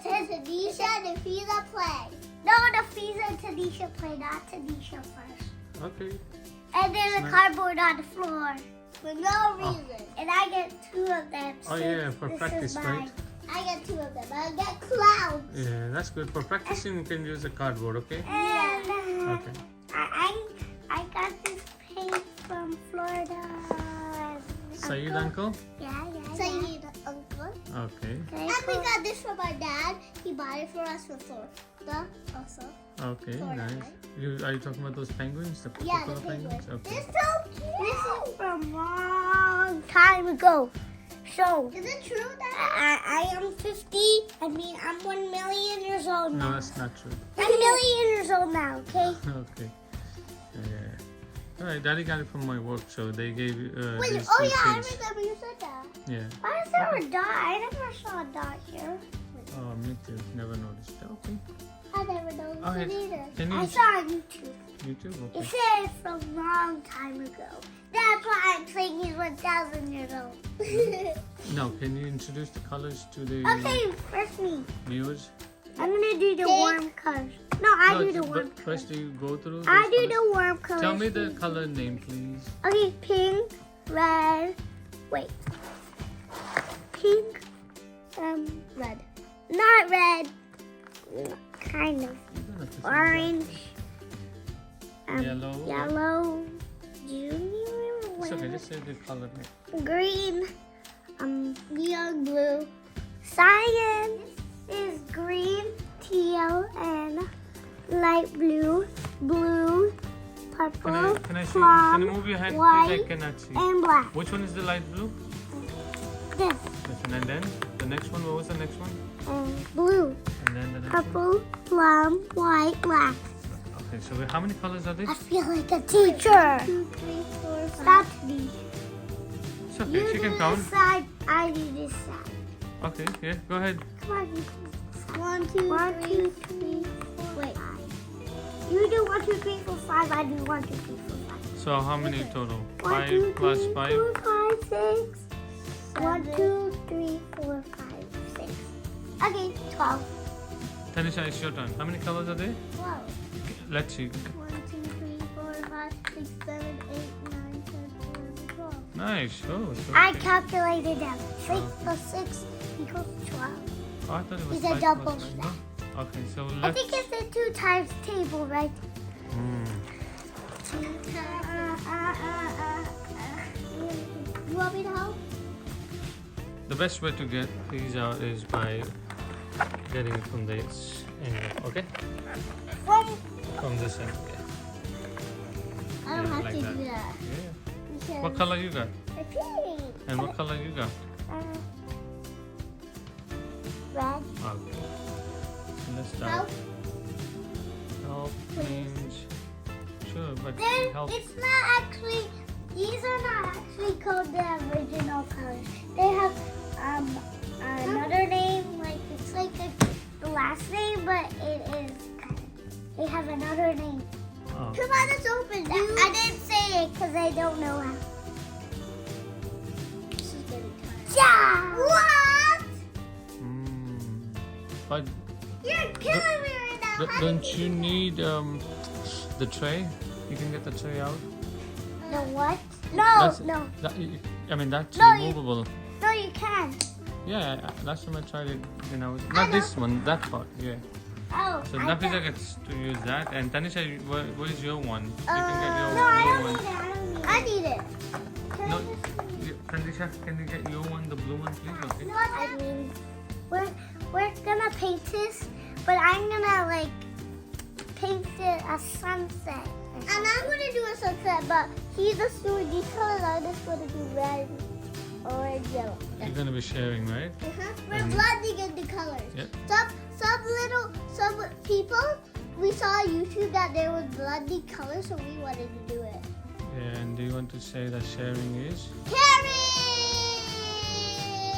Tanisha, Nafisa play. No, Nafisa and Tanisha play, not Tanisha first. Okay. And there's a cardboard on the floor for no reason. And I get 2 of them. Oh yeah, for This practice, is mine. right? I get 2 of them. I get clouds. Yeah, that's good. For practicing, you can use a cardboard, okay? And Okay. I got this paint from Florida. Saeed uncle? Yeah. Saeed uncle. Okay. And we got this from our dad. He bought it for us for Florida also. Okay, Florida, nice. right? Are you talking about those penguins? The Yeah, the purple penguin. Okay. It's so cute. This is from long time ago. So, is it true that I am 50? I mean, I'm 1 million years old now. No, that's not true. I'm a million years old now, okay? Okay. Yeah. Alright, Daddy got it from my work, so they gave Wait, these oh two yeah, I kids. remember you said that. Yeah. Why is there a dot? I never saw a dot here. Oh, me too. Never noticed. Okay. I never noticed Alright, it either. can you- I saw on YouTube. YouTube. It Okay. said from a long time ago. That's why I'm saying he's 1,000 years old. Now, can you introduce the colors to the Okay, first me. viewers? I'm gonna do the warm colors. No, I do the warm But colors. first, do you go through? I those do colors? the warm colors. Tell me the color name, please. Okay, pink, red. Wait. Pink, red. Not red. Kind of. You don't have to say Orange. Yellow. Yellow. Junior. that. It's okay. Just say the color name. Green. Neon blue. Cyan is green, teal, and light blue. Blue, purple, Can I see? plum, Can you move your hand, white, please? I cannot see. and black. Which one is the light blue? This. This one. And then the next one. What was the next one? Blue, And then the next one. purple, plum, white, black. Okay. So how many colors are there? I feel like a teacher. 1, 2, 3, 4, 5. Stop me. It's okay. You She do can this count. side, I do this side. Okay. Yeah. Go ahead. Come on, you can. 1, 2, 3, 4, wait. You do 1, 2, 3, 4, 5. I do 1, 2, 3, 4, 5. So how many total? 1, 5 2, plus 3, 5. 4, 5, 6. 1, 2, 3, 4, 5, 6. Okay, 12. Tanisha, it's your turn. How many colors are there? 12. Let's see. 1, 2, 3, 4, 5, 6, 7, 8, 9, 10, 11, 12. Nice. Oh, so I okay. calculated them. 6 plus 6 equals 12. Oh, I thought it was It's a 5 double plus 9. stack. Okay, so I let's. think it's a 2 times table, right? Hmm. You want me to help? The best way to get these out is by getting it from this angle, okay? From this end, yeah. I don't Yeah, have like to that. do that. Yeah. Because What color you got? I pink. And what color you got? Red. Okay. So let's start. Help. Help means sure, but Then help. it's not actually. These are not actually called the original colors. They have another name. Like it's like the last name, but it is. They have another name. Oh. Come on, let's open. I didn't say it because I don't know how. This is getting tired. Yeah. What? But You're killing me right now. How don't did you need the tray? You can get the tray out. The what? No, That's- no, I mean that's No, you- removable. no. You can't. Yeah, last time I tried it, you know, I not know. this one, that part. Yeah. Oh. So I Nafisa thought- gets to use that, and Tanisha, what is your one? You No, can get your I blue don't one. need it. I need it. Can No, I just- Tanisha, can you get your one, the blue one, please? Okay. No, I mean, we're gonna paint this, but I'm gonna like paint it a sunset. And I'm gonna do a sunset, but he's just doing these colors. I'm just gonna do red, orange, yellow. You're gonna be sharing, right? We're blending in the colors. Yep. Some people we saw on YouTube that there was blending colors, so we wanted to do it. Yeah, and do you want to say that sharing is? Caring.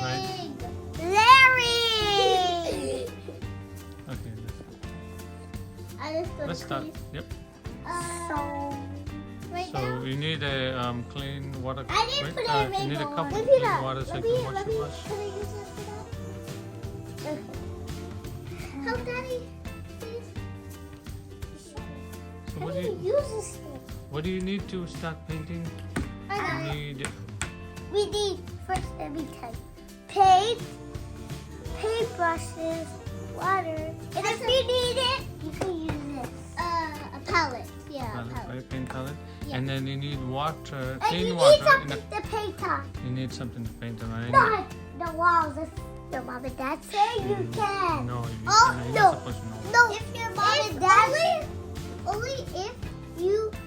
Right. Larry. Okay, let's start. Yep. So, right So now, you need a clean water. I didn't put it in You need a rainbow. cup of Let me clean that. water so Let you me, can wash let your me, brush. can I use this for that? Okay. Help Daddy, please. So How what do do you you use this thing? what do you need to start painting? I got it. You need We need, first let me tell you, paint, paintbrushes, water, and if you need it, you can use this. A palette. Yeah, a palette, palette. right? Paint palette. Yeah. And then you need water, And clean you water. need something to paint on. You need something to paint on. Right? Not the walls. If your mom and dad say you can. No, you Oh, cannot. You're no. not supposed to know. No, if your mom and dad only if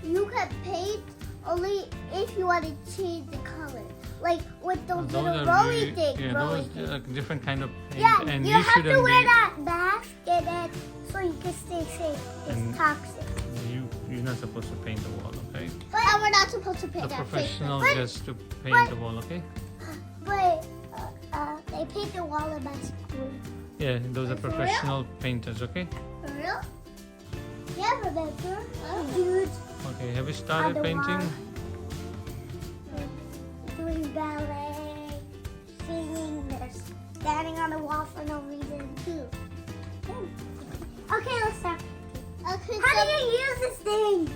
you can paint, only if you want to change the color. Like with those Those little are rolly really- things. Yeah, rolly those things. like different kind of paint. Yeah, and you have to shouldn't wear be, that mask and then so you can stay safe. It's And- toxic. You're not supposed to paint the wall, okay? And we're not supposed to paint The that professionals face. just to paint but- the wall, okay? But they paint the wall in my school. Yeah, those are For real? professional painters, okay? For real? Yeah, remember? Dude, Okay, have you on started the painting? wall. Doing ballet, singing, they're standing on the wall for no reason too. Okay, let's start. Okay, how do you use this thing?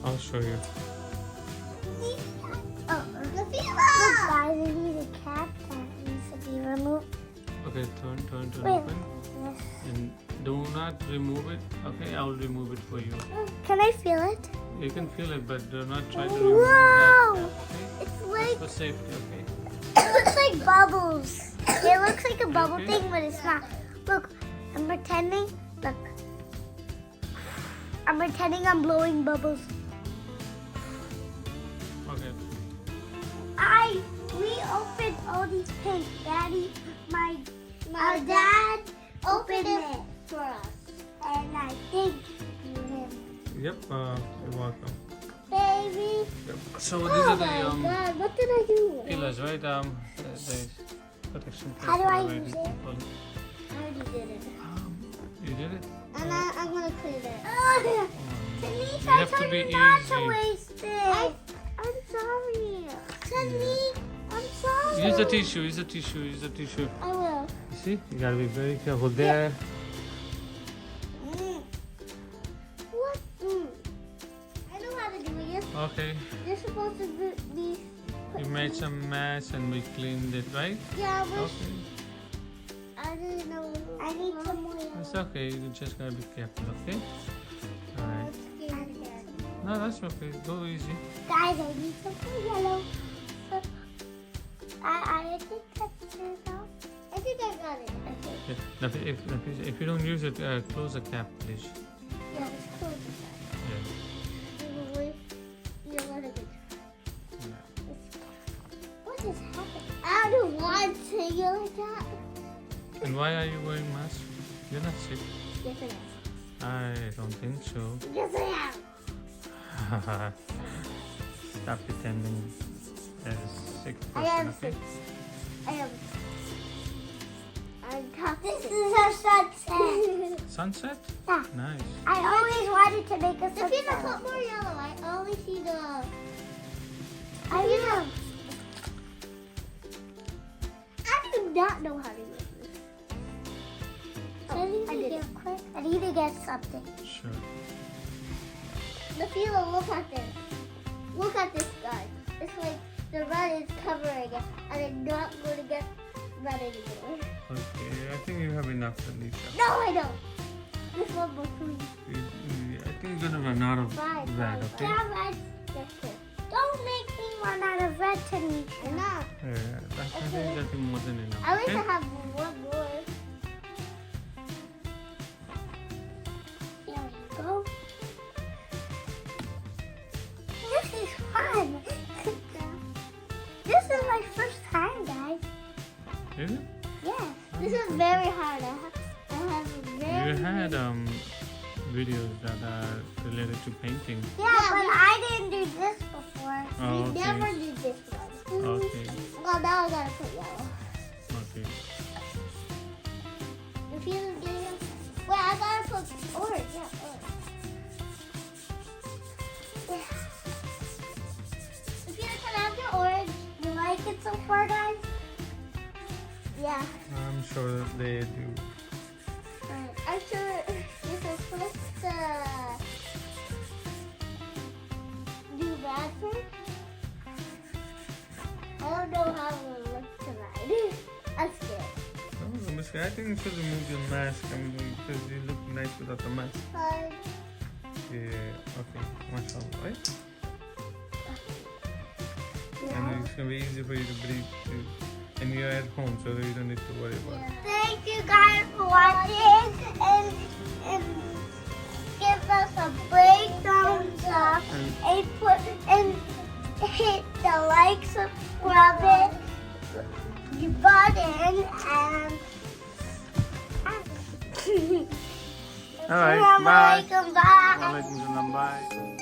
I'll show you. Oh, look guys, I need a cap that needs to be removed. Okay, turn Wait. open. Yes. And do not remove it, okay? I'll remove it for you. Can I feel it? You can feel it, but do not try to remove Wow! that, okay? It's Just like for safety, okay? it looks like bubbles. It looks like a bubble Okay. thing, but it's not. Look, I'm pretending. Look, I'm pretending I'm blowing bubbles. Okay. We opened all these paints. Daddy, my dad opened it for us, and I thank you him, Yep, you're welcome. baby. Yep. So these Oh are my the God, what did I do? pillars, right? The protection How do pillars I already use it? people. I already did it. You did it? And I'm gonna clean it. You Tanisha, have I to told be you not to easy. waste it. I'm sorry. Tanisha, I'm sorry. Use the tissue, use the tissue, use the tissue. I will. You see? You gotta be very careful there. What? I know how to do it. Okay. You're supposed to do these. You made some mess and we cleaned it, right? Yeah, but Okay. I didn't know. I need some more yellow. It's okay. You just gotta be careful, okay? Alright. No, that's okay. Go easy. Guys, I need some more yellow. So, I think that's it now. I think I got it. Okay. Yeah. Now, if you don't use it, close the cap, please. Yeah, it's close. Yeah. You're what a good. Yeah. What is happening? I don't want to you like that. And why are you wearing mask? You're not sick. Yes, I am. I don't think so. Yes, I am. Stop pretending as a sick I person, am okay? sick. I am. I'm toxic. This is our sunset. Sunset? Yeah. Nice. I always wanted to make a sunset. If you put more yellow, I only see the. I know. I do not know how to use this. I need to get something. Sure. The feeler, look at this. Look at this, guys. It's like the red is covering it, and it's not going to get red anymore. Okay, I think you have enough, Alicia. No, I don't. This one more, please. I think you're gonna run out of Fine. red, okay? Yeah, red. Yes, sir. Don't make me run out of red, Tanisha. I'm not. Yeah, that's I think that's more than enough. I wish okay? I have one more. There we go. This is fun. This is my first time, guys. Is it? Yes. This is very hard. I have a very. You had videos that are related to painting. Yeah, but I didn't do this before. Oh, We okay. never did this one. Okay. Well, now I gotta put yellow. Okay. If you didn't get it, wait, I gotta put orange. Yeah, orange. Yeah. If you can have the orange, you like it so far, guys? Yeah. I'm sure that they do. I'm sure you can flip the do that thing. I don't know how it looks tonight. I'm scared. No, I think you should remove your mask because you look nice without the mask. Fine. Yeah, okay. MashaAllah, right? Yeah. And it's going to be easy for you to breathe too. And you're at home, so you don't need to worry about it. Thank you guys for watching and give us a big thumbs up and hit the like, subscribe button and Alright, bye. Bye. Walaikum salam, bye.